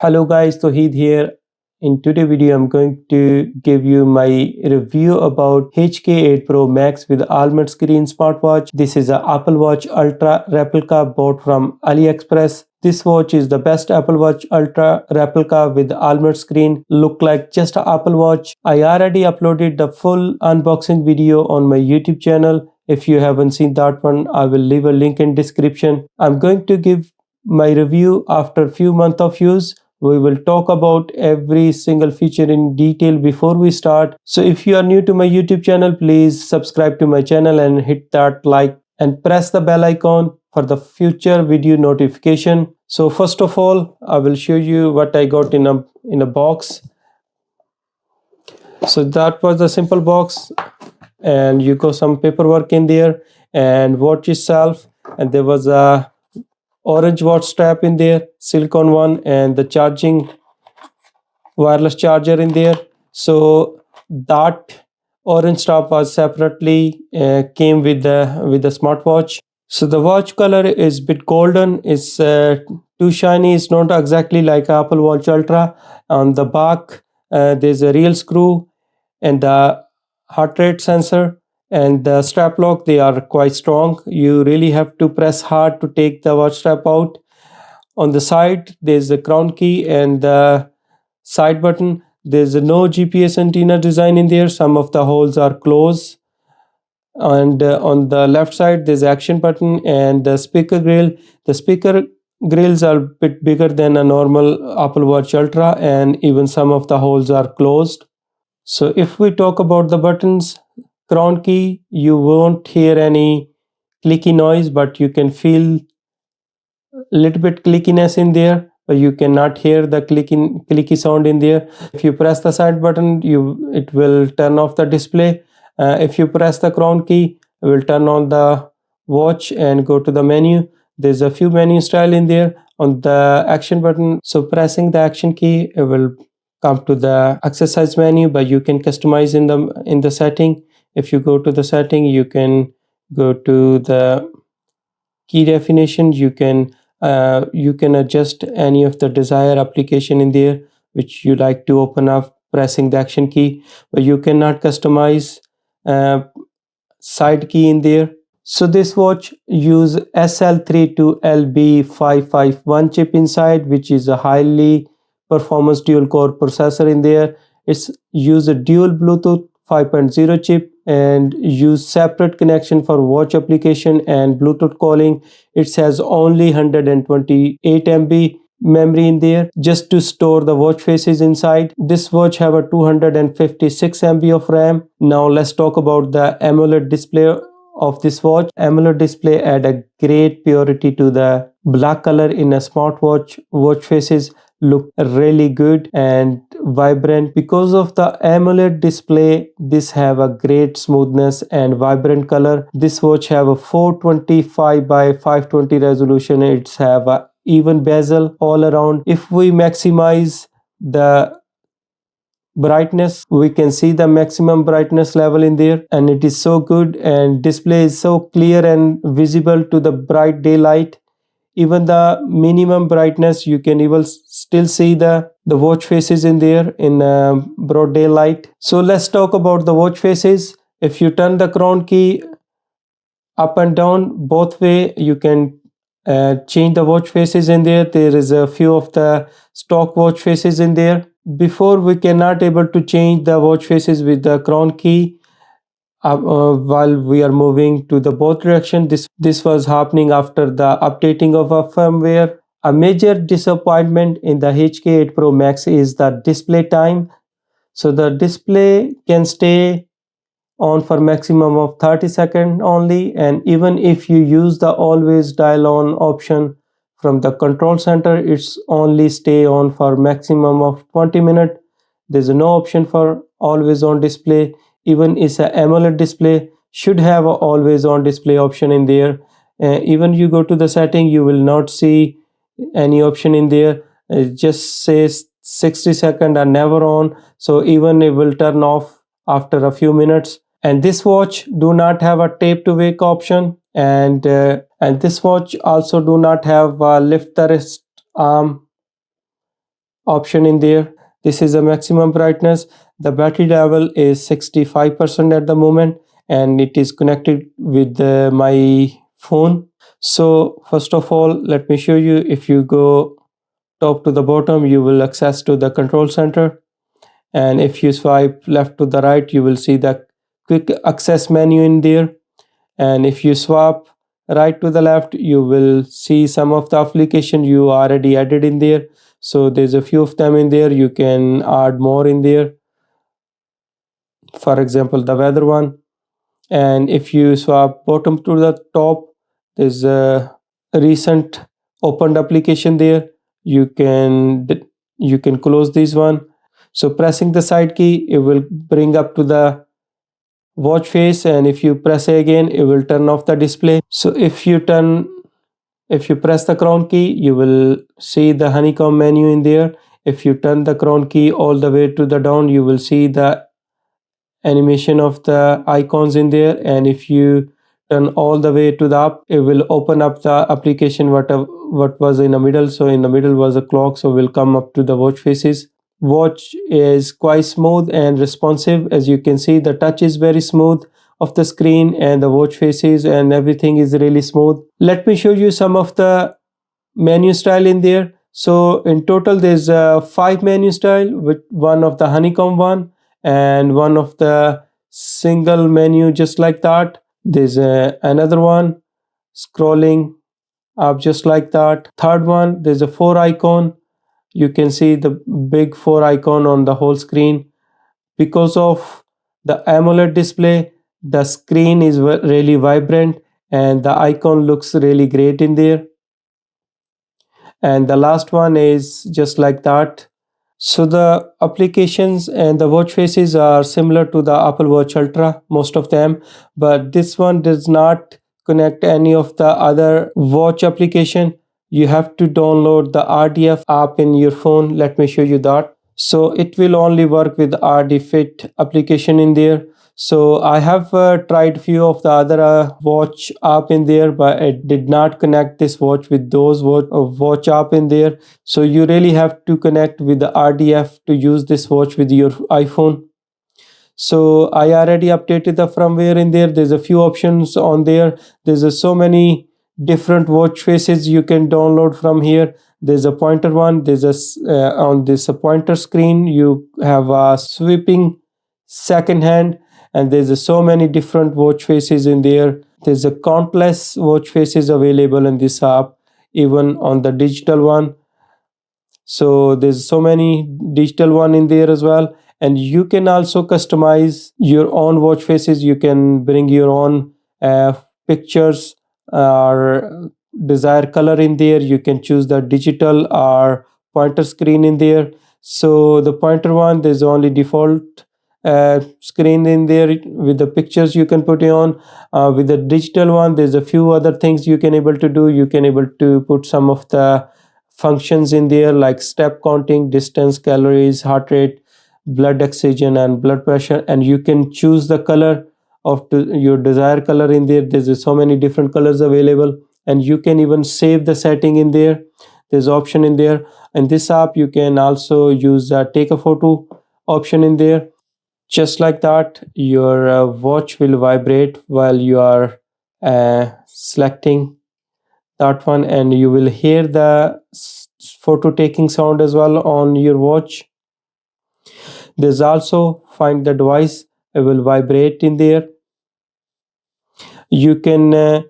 Hello guys, Toheed here. In today's video, I'm going to give you my review about HK8 Pro Max with Almond screen smartwatch. This is an Apple Watch Ultra replica bought from AliExpress. This watch is the best Apple Watch Ultra replica with almond screen. Look like just an Apple Watch. I already uploaded the full unboxing video on my YouTube channel. If you haven't seen that one, I will leave a link in description. I'm going to give my review after few months of use. We will talk about every single feature in detail before we start. So if you are new to my YouTube channel, please subscribe to my channel and hit that like and press the bell icon for the future video notification. So first of all, I will show you what I got in a box. So that was the simple box, and you got some paperwork in there and watch itself, and there was a orange watch strap in there, silicone one, and the charging wireless charger in there. So that orange strap was separately came with the smartwatch. So the watch color is bit golden. It's too shiny. It's not exactly like Apple Watch Ultra. On the back, there's a real screw and the heart rate sensor and the strap lock. They are quite strong. You really have to press hard to take the watch strap out. On the side, there's the crown key and the side button. There's no GPS antenna design in there. Some of the holes are closed. And on the left side, there's action button and the speaker grill. The speaker grills are a bit bigger than a normal Apple Watch Ultra, and even some of the holes are closed. So if we talk about the buttons, crown key, you won't hear any clicky noise, but you can feel little bit clickiness in there, but you cannot hear the clicky sound in there. If you press the side button, it will turn off the display. If you press the crown key, it will turn on the watch and go to the menu. There's a few menu style in there. On the action button, so pressing the action key, it will come to the exercise menu, but you can customize in the setting. If you go to the setting, you can go to the key definition. You can adjust any of the desired application in there which you like to open up pressing the action key, but you cannot customize uh, side key in there. So this watch use SL32LB551 chip inside, which is a highly performance dual core processor in there. It's use a dual Bluetooth 5.0 chip and use separate connection for watch application and Bluetooth calling. It has only 128 MB memory in there just to store the watch faces inside. This watch have a 256 MB of RAM. Now let's talk about the AMOLED display of this watch. AMOLED display add a great purity to the black color in a smartwatch. Watch faces look really good and vibrant because of the AMOLED display. This have a great smoothness and vibrant color. This watch have a 425 by 520 resolution. It's have a even bezel all around. If we maximize the brightness, we can see the maximum brightness level in there, and it is so good, and display is so clear and visible to the bright daylight. Even the minimum brightness, you can even still see the watch faces in there in broad daylight. So let's talk about the watch faces. If you turn the crown key up and down both way, you can change the watch faces in there. There is a few of the stock watch faces in there. Before, we cannot able to change the watch faces with the crown key while we are moving to the both direction. This was happening after the updating of a firmware. A major disappointment in the HK8 Pro Max is the display time. So the display can stay on for maximum of 30 seconds only, and even if you use the always dial on option from the control center, it's only stay on for maximum of 20 minutes. There's no option for always on display. Even it's a AMOLED display, should have a always on display option in there. Even you go to the setting, you will not see any option in there. It just says 60 seconds are never on, so even it will turn off after a few minutes. And this watch do not have a tape to wake option, and this watch also do not have a lift the wrist arm option in there. This is a maximum brightness. The battery level is 65% at the moment, and it is connected with my phone. So first of all, let me show you. If you go top to the bottom, you will access to the control center, and if you swipe left to the right, you will see the quick access menu in there. And if you swap right to the left, you will see some of the application you already added in there. So there's a few of them in there. You can add more in there, for example the weather one. And if you swap bottom to the top, there's a recent opened application there. You can close this one. So pressing the side key, it will bring up to the watch face, and if you press again, it will turn off the display. So if you press the crown key, you will see the honeycomb menu in there. If you turn the crown key all the way to the down, you will see the animation of the icons in there. And if you turn all the way to the up, it will open up the application what was in the middle. So in the middle was a clock, so will come up to the watch faces. Watch is quite smooth and responsive. As you can see, the touch is very smooth of the screen, and the watch faces and everything is really smooth. Let me show you some of the menu style in there. So in total there's 5 menu style, with one of the honeycomb one, and one of the single menu just like that. There's another one scrolling up just like that. Third one, there's a 4 icon. You can see the big 4 icon on the whole screen. Because of the AMOLED display, the screen is really vibrant, and the icon looks really great in there. And the last one is just like that. So the applications and the watch faces are similar to the Apple Watch Ultra, most of them, but this one does not connect any of the other watch application. You have to download the RDF app in your phone. Let me show you that. So it will only work with RD Fit application in there. So I have tried few of the other watch app in there, but it did not connect this watch with those watch app in there. So you really have to connect with the RDF to use this watch with your iPhone. So I already updated the firmware in there. There's a few options on there. There's so many different watch faces you can download from here. There's a pointer one. There's on this pointer screen you have a sweeping second hand, and there's so many different watch faces in there. There's a countless watch faces available in this app, even on the digital one. So there's so many digital one in there as well. And you can also customize your own watch faces. You can bring your own pictures or desired color in there. You can choose the digital or pointer screen in there. So the pointer one, there's only default screen in there with the pictures you can put it on. With the digital one, there's a few other things you can able to do. You can able to put some of the functions in there, like step counting, distance, calories, heart rate, blood oxygen, and blood pressure. And you can choose the color of your desired color in there. There's so many different colors available, and you can even save the setting in there. There's option in there. In this app you can also use take a photo option in there. Just like that, your watch will vibrate while you are selecting that one, and you will hear the photo taking sound as well on your watch. There's also find the device. It will vibrate in there. You can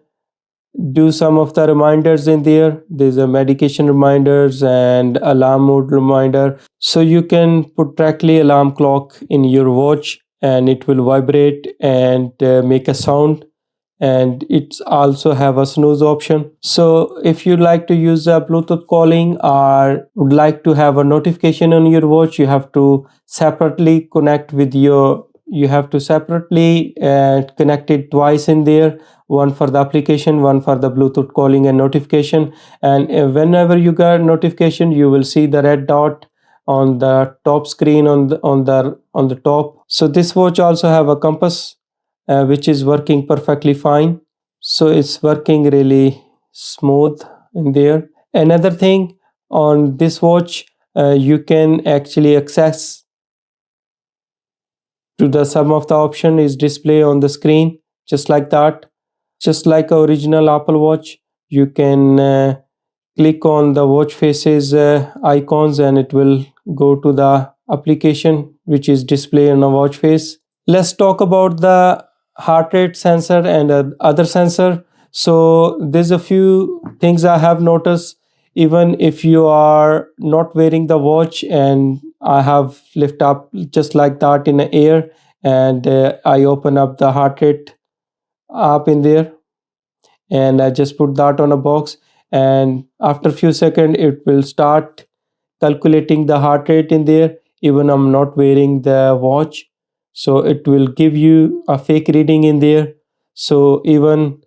do some of the reminders in there. There's a medication reminders and alarm mode reminder. So you can put directly alarm clock in your watch, and it will vibrate and make a sound. And it's also have a snooze option. So if you like to use a Bluetooth calling or would like to have a notification on your watch, you have to separately connect with you have to separately connect it twice in there, one for the application, one for the Bluetooth calling and notification. And whenever you get notification, you will see the red dot on the top screen on the top. So this watch also have a compass which is working perfectly fine. So it's working really smooth in there. Another thing on this watch, you can actually access to the some of the option is display on the screen, just like that. Just like original Apple Watch, you can click on the watch faces icons and it will go to the application which is displayed on a watch face. Let's talk about the heart rate sensor and other sensor. So there's a few things I have noticed. Even if you are not wearing the watch, and I have lift up just like that in the air, and I open up the heart rate app in there, and I just put that on a box, and after a few seconds it will start calculating the heart rate in there. Even I'm not wearing the watch, so it will give you a fake reading in there. So even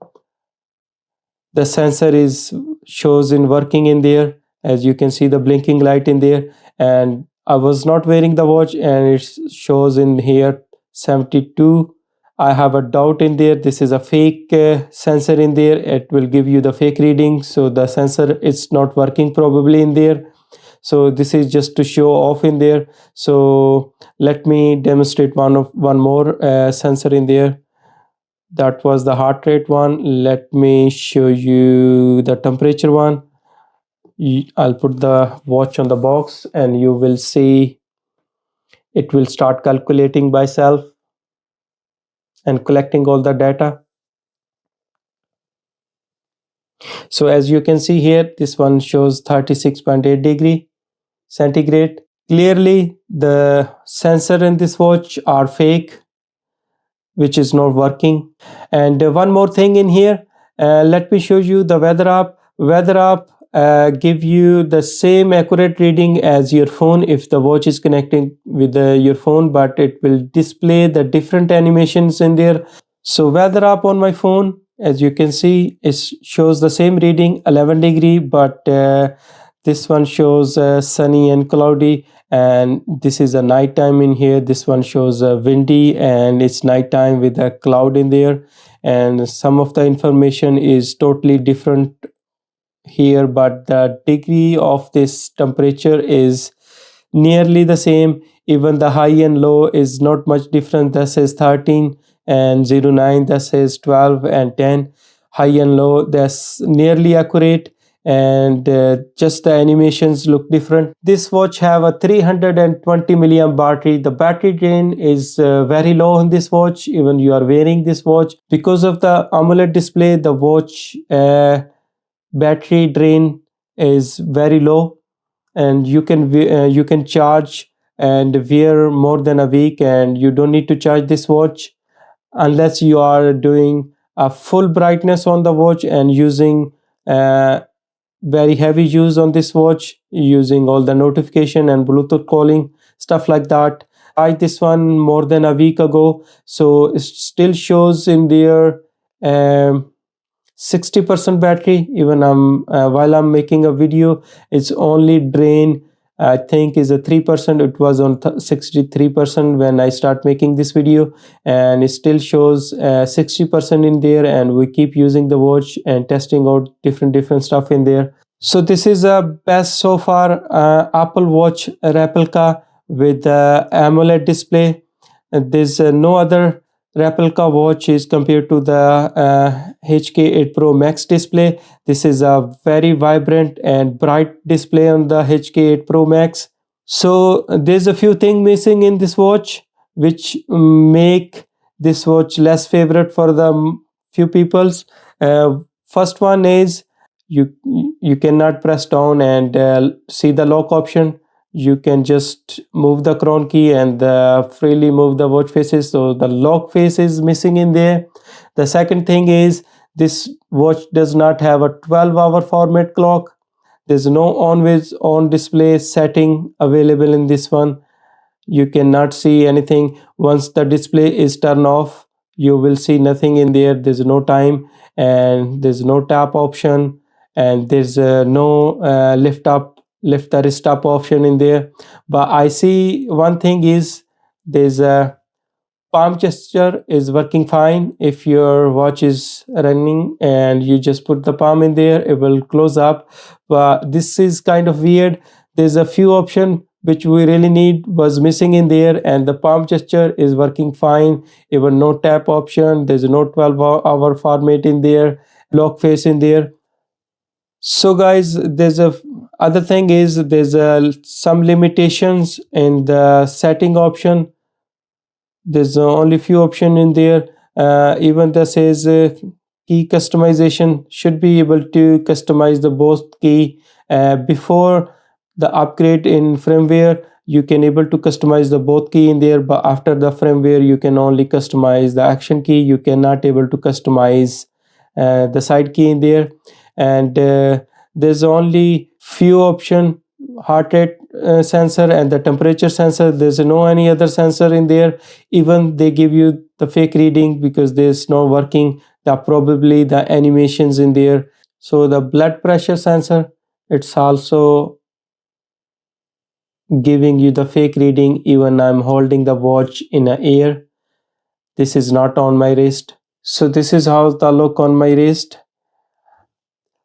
the sensor is shows in working in there, as you can see the blinking light in there, and I was not wearing the watch and it shows in here 72. I have a doubt in there, this is a fake sensor in there, it will give you the fake reading, so the sensor is not working probably in there. So this is just to show off in there. So let me demonstrate one more sensor in there. That was the heart rate one. Let me show you the temperature one. I'll put the watch on the box and you will see it will start calculating by self and collecting all the data. So as you can see here, this one shows 36.8 degree centigrade. Clearly the sensor in this watch are fake, which is not working. And one more thing in here, let me show you the weather app. Weather app give you the same accurate reading as your phone if the watch is connecting with your phone, but it will display the different animations in there. So weather app on my phone, as you can see, it shows the same reading 11 degree, but this one shows sunny and cloudy, and this is a night time in here. This one shows windy and it's nighttime with a cloud in there, and some of the information is totally different here, but the degree of this temperature is nearly the same. Even the high and low is not much different. That says 13 and 09, that says 12 and 10. High and low, that's nearly accurate, and just the animations look different. This watch have a 320 milliamp battery. The battery drain is very low on this watch, even you are wearing this watch. Because of the AMOLED display, the watch battery drain is very low, and you can charge and wear more than a week, and you don't need to charge this watch unless you are doing a full brightness on the watch and using very heavy use on this watch, using all the notification and Bluetooth calling, stuff like that. I this one more than a week ago, so it still shows in there 60% battery. Even while I'm making a video, it's only drain I think is a 3%. It was on 63% when I start making this video, and it still shows 60% in there, and we keep using the watch and testing out different stuff in there. So this is a best so far Apple Watch replica with AMOLED display. There's no other replica watch is compared to the HK8 Pro Max display. This is a very vibrant and bright display on the HK8 Pro Max. So there's a few things missing in this watch which make this watch less favorite for the few peoples. First one is you cannot press down and see the lock option. You can just move the crown key and freely move the watch faces, so the lock face is missing in there. The second thing is this watch does not have a 12-hour format clock. There's no always on display setting available in this one. You cannot see anything. Once the display is turned off, you will see nothing in there. There's no time, and there's no tap option, and there's no lift the wrist up option in there. But I see one thing is there's a palm gesture is working fine. If your watch is running and you just put the palm in there, it will close up. But this is kind of weird. There's a few option which we really need was missing in there, and the palm gesture is working fine. Even no tap option, there's no 12-hour format in there, lock face in there. So guys, there's a other thing is there's some limitations in the setting option. There's only few option in there. Even that says key customization, should be able to customize the both key. Before the upgrade in firmware, you can able to customize the both key in there, but after the firmware you can only customize the action key. You cannot able to customize the side key in there. And there's only few option, heart rate sensor and the temperature sensor. There's no any other sensor in there. Even they give you the fake reading because there's no working the probably the animations in there. So the blood pressure sensor, it's also giving you the fake reading. Even I'm holding the watch in the air, this is not on my wrist. So this is how the look on my wrist.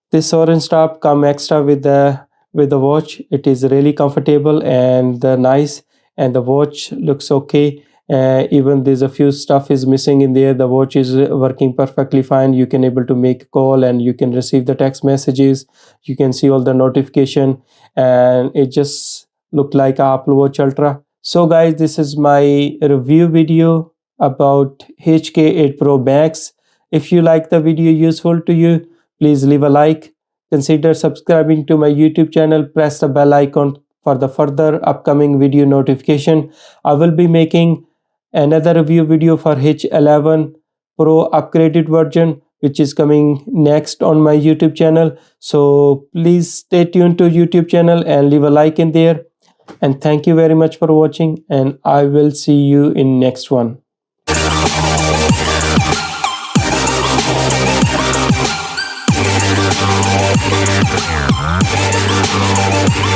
This orange strap come extra with the watch. It is really comfortable and nice, and the watch looks okay. Even there's a few stuff is missing in there. The watch is working perfectly fine. You can able to make a call and you can receive the text messages. You can see all the notification, and it just look like a Apple Watch Ultra. So guys, this is my review video about HK8 Pro Max. If you like the video useful to you, please leave a like. Consider subscribing to my YouTube channel. Press the bell icon for the further upcoming video notification. I will be making another review video for H11 Pro upgraded version, which is coming next on my YouTube channel. So please stay tuned to YouTube channel and leave a like in there. And thank you very much for watching, and I will see you in next one.